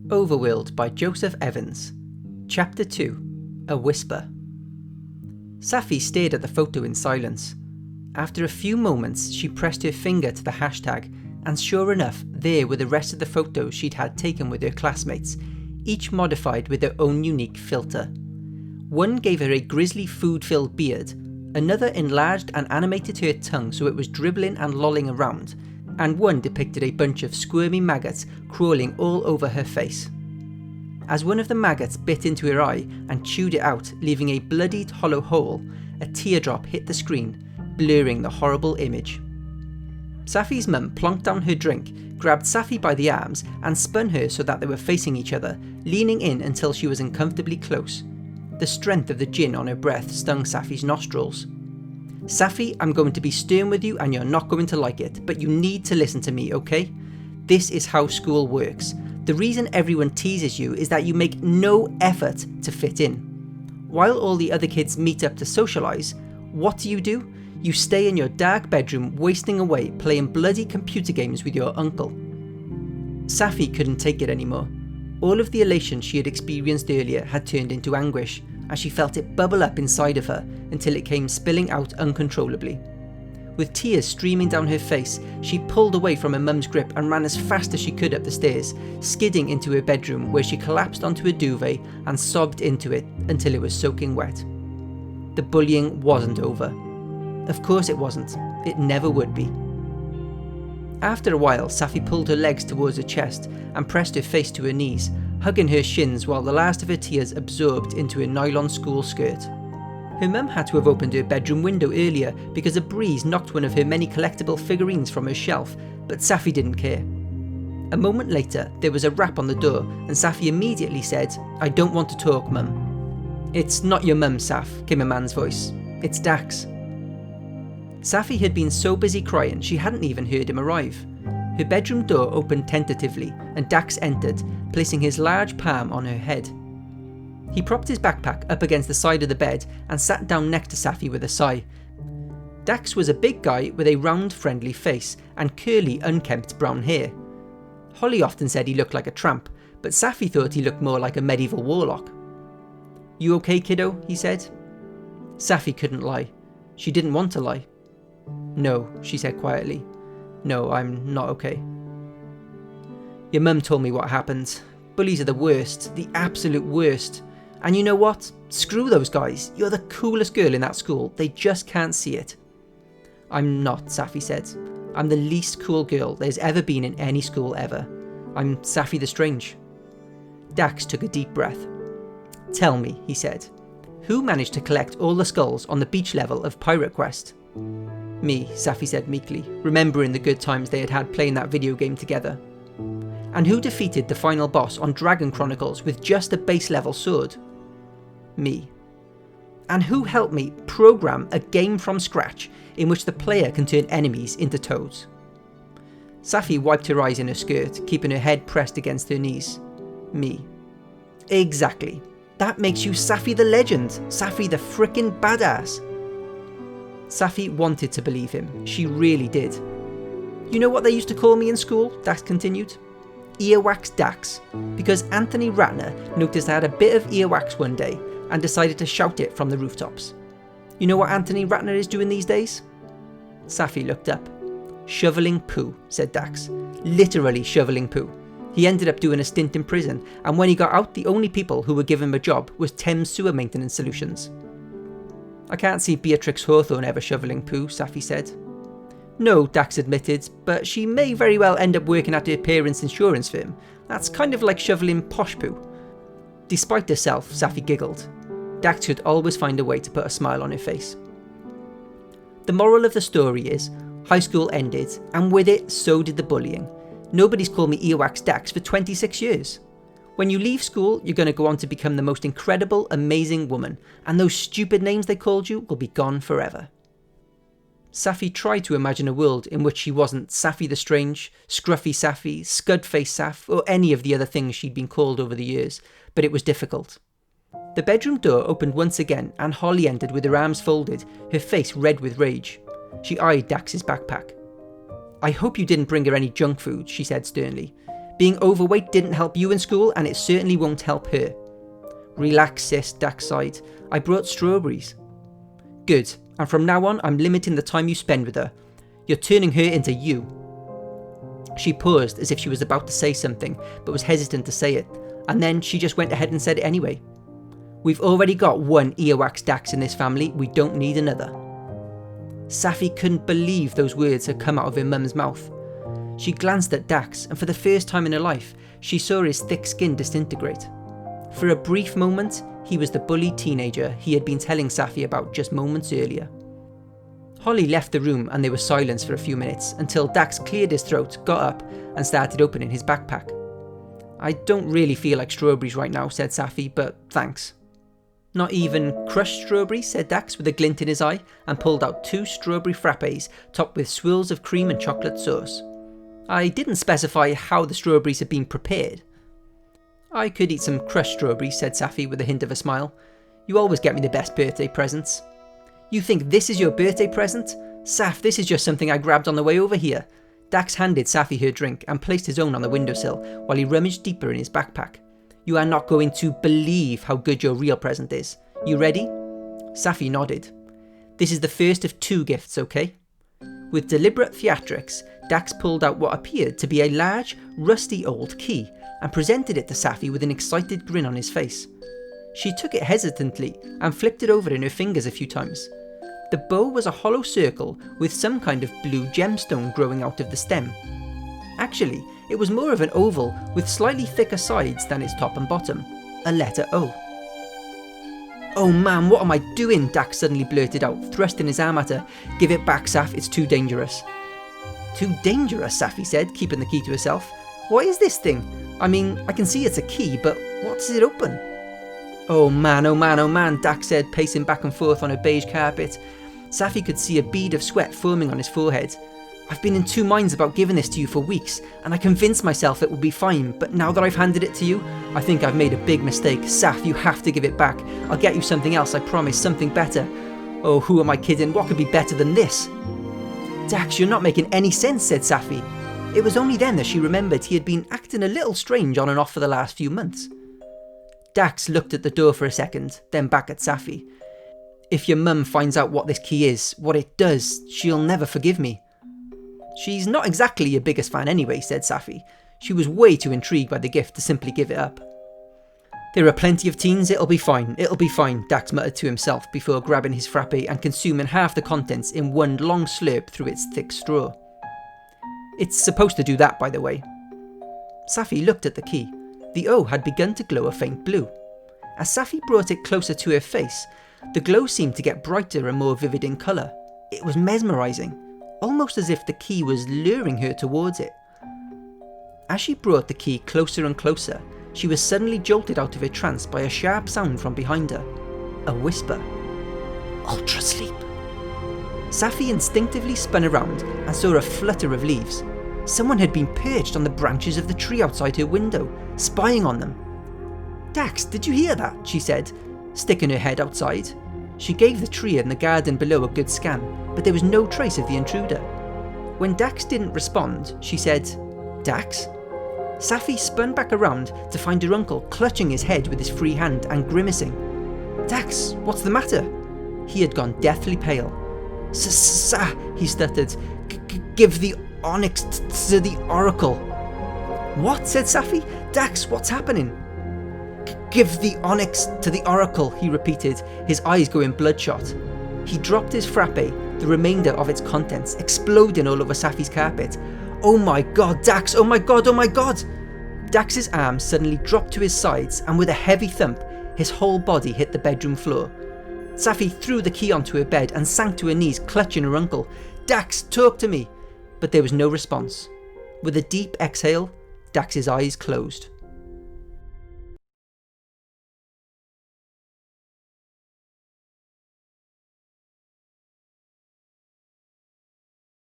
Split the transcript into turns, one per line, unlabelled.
Overworld by Joseph Evans. Chapter 2. A Whisper. Saffie stared at the photo in silence. After a few moments, she pressed her finger to the hashtag, and sure enough, there were the rest of the photos she'd had taken with her classmates, each modified with their own unique filter. One gave her a grisly food-filled beard, another enlarged and animated her tongue so it was dribbling and lolling around, and one depicted a bunch of squirmy maggots crawling all over her face. As one of the maggots bit into her eye and chewed it out, leaving a bloodied hollow hole, a teardrop hit the screen, blurring the horrible image. Saffie's mum plonked down her drink, grabbed Saffie by the arms and spun her so that they were facing each other, leaning in until she was uncomfortably close. The strength of the gin on her breath stung Saffie's nostrils. "Saffie, I'm going to be stern with you and you're not going to like it, but you need to listen to me, okay? This is how school works. The reason everyone teases you is that you make no effort to fit in. While all the other kids meet up to socialise, what do? You stay in your dark bedroom wasting away playing bloody computer games with your uncle." Saffie couldn't take it anymore. All of the elation she had experienced earlier had turned into anguish, as she felt it bubble up inside of her until it came spilling out uncontrollably. With tears streaming down her face, she pulled away from her mum's grip and ran as fast as she could up the stairs, skidding into her bedroom where she collapsed onto a duvet and sobbed into it until it was soaking wet. The bullying wasn't over. Of course it wasn't. It never would be. After a while, Saffie pulled her legs towards her chest and pressed her face to her knees, hugging her shins while the last of her tears absorbed into her nylon school skirt. Her mum had to have opened her bedroom window earlier because a breeze knocked one of her many collectible figurines from her shelf, but Saffie didn't care. A moment later, there was a rap on the door and Saffie immediately said, "I don't want to talk, mum." "It's not your mum, Saff," came a man's voice. "It's Dax." Saffie had been so busy crying she hadn't even heard him arrive. Her bedroom door opened tentatively and Dax entered, placing his large palm on her head. He propped his backpack up against the side of the bed and sat down next to Saffie with a sigh. Dax was a big guy with a round, friendly face and curly, unkempt brown hair. Holly often said he looked like a tramp, but Saffie thought he looked more like a medieval warlock. "You okay, kiddo?" he said. Saffie couldn't lie. She didn't want to lie. "No," she said quietly. "No, I'm not okay." "Your mum told me what happened. Bullies are the worst, the absolute worst. And you know what? Screw those guys. You're the coolest girl in that school. They just can't see it." "I'm not," Saffie said. "I'm the least cool girl there's ever been in any school ever. I'm Saffie the Strange." Dax took a deep breath. "Tell me," he said, "who managed to collect all the skulls on the beach level of Pirate Quest?" "Me," Saffie said meekly, remembering the good times they had had playing that video game together. "And who defeated the final boss on Dragon Chronicles with just a base level sword?" "Me." "And who helped me program a game from scratch in which the player can turn enemies into toads?" Saffie wiped her eyes in her skirt, keeping her head pressed against her knees. "Me." "Exactly. That makes you Saffie the legend, Saffie the frickin' badass." Saffie wanted to believe him. She really did. "You know what they used to call me in school?" Dax continued. "Earwax Dax, because Anthony Ratner noticed I had a bit of earwax one day and decided to shout it from the rooftops. You know what Anthony Ratner is doing these days?" Saffie looked up. "Shoveling poo," said Dax. "Literally shoveling poo. He ended up doing a stint in prison, and when he got out, the only people who would give him a job was Thames Sewer Maintenance Solutions." "I can't see Beatrix Hawthorne ever shoveling poo," Saffie said. "No," Dax admitted, "but she may very well end up working at her parents' insurance firm. That's kind of like shoveling posh poo." Despite herself, Saffie giggled. Dax could always find a way to put a smile on her face. The moral of the story is, high school ended, and with it, so did the bullying. Nobody's called me Earwax Dax for 26 years. When you leave school, you're going to go on to become the most incredible, amazing woman, and those stupid names they called you will be gone forever. Saffie tried to imagine a world in which she wasn't Saffie the Strange, Scruffy Saffie, Scudface Saff, or any of the other things she'd been called over the years, but it was difficult. The bedroom door opened once again and Holly entered with her arms folded, her face red with rage. She eyed Dax's backpack. "I hope you didn't bring her any junk food," she said sternly. Being overweight didn't help you in school, and it certainly won't help her. Relax, sis, Dax sighed. I brought strawberries. Good, and from now on I'm limiting the time you spend with her. You're turning her into you. She paused as if she was about to say something, but was hesitant to say it, and then she just went ahead and said it anyway. We've already got one earwax Dax in this family, we don't need another. Saffie couldn't believe those words had come out of her mum's mouth. She glanced at Dax, and for the first time in her life, she saw his thick skin disintegrate. For a brief moment, he was the bullied teenager he had been telling Saffie about just moments earlier. Holly left the room and there was silence for a few minutes until Dax cleared his throat, got up and started opening his backpack. I don't really feel like strawberries right now, said Saffie, but thanks. Not even crushed strawberries, said Dax with a glint in his eye, and pulled out 2 strawberry frappes topped with swirls of cream and chocolate sauce. I didn't specify how the strawberries had been prepared. I could eat some crushed strawberries, said Saffie with a hint of a smile. You always get me the best birthday presents. You think this is your birthday present? Saff, this is just something I grabbed on the way over here. Dax handed Saffie her drink and placed his own on the windowsill while he rummaged deeper in his backpack. You are not going to believe how good your real present is. You ready? Saffie nodded. This is the first of 2 gifts, okay? With deliberate theatrics, Dax pulled out what appeared to be a large, rusty old key and presented it to Saffie with an excited grin on his face. She took it hesitantly and flipped it over in her fingers a few times. The bow was a hollow circle with some kind of blue gemstone growing out of the stem. Actually, it was more of an oval with slightly thicker sides than its top and bottom, a letter O. Oh man, what am I doing? Dax suddenly blurted out, thrusting his arm at her. Give it back, Saff, it's too dangerous. Too dangerous, Saffie said, keeping the key to herself. What is this thing? I mean, I can see it's a key, but what does it open? Oh man, oh man, oh man, Dax said, pacing back and forth on a beige carpet. Saffie could see a bead of sweat forming on his forehead. I've been in 2 minds about giving this to you for weeks, and I convinced myself it would be fine, but now that I've handed it to you, I think I've made a big mistake. Saff, you have to give it back. I'll get you something else, I promise, something better. Oh, who am I kidding? What could be better than this? Dax, you're not making any sense, said Saffie. It was only then that she remembered he had been acting a little strange on and off for the last few months. Dax looked at the door for a second, then back at Saffie. If your mum finds out what this key is, what it does, she'll never forgive me. She's not exactly your biggest fan anyway, said Saffie. She was way too intrigued by the gift to simply give it up. There are plenty of teens, it'll be fine, Dax muttered to himself before grabbing his frappe and consuming half the contents in one long slurp through its thick straw. It's supposed to do that, by the way. Saffie looked at the key. The O had begun to glow a faint blue. As Saffie brought it closer to her face, the glow seemed to get brighter and more vivid in colour. It was mesmerising, almost as if the key was luring her towards it. As she brought the key closer and closer, she was suddenly jolted out of her trance by a sharp sound from behind her. A whisper. Ultra sleep. Saffie instinctively spun around and saw a flutter of leaves. Someone had been perched on the branches of the tree outside her window, spying on them. Dax, did you hear that? She said, sticking her head outside. She gave the tree and the garden below a good scan, but there was no trace of the intruder. When Dax didn't respond, she said, Dax? Saffie spun back around to find her uncle clutching his head with his free hand and grimacing. Dax, what's the matter? He had gone deathly pale. Sa, he stuttered. Give the onyx to the oracle. What? Said Saffie. Dax, what's happening? Give the onyx to the oracle, he repeated, his eyes going bloodshot. He dropped his frappe, the remainder of its contents exploding all over Saffie's carpet. Oh my god, Dax, oh my god, oh my god! Dax's arms suddenly dropped to his sides and with a heavy thump, his whole body hit the bedroom floor. Saffie threw the key onto her bed and sank to her knees, clutching her uncle. Dax, talk to me! But there was no response. With a deep exhale, Dax's eyes closed.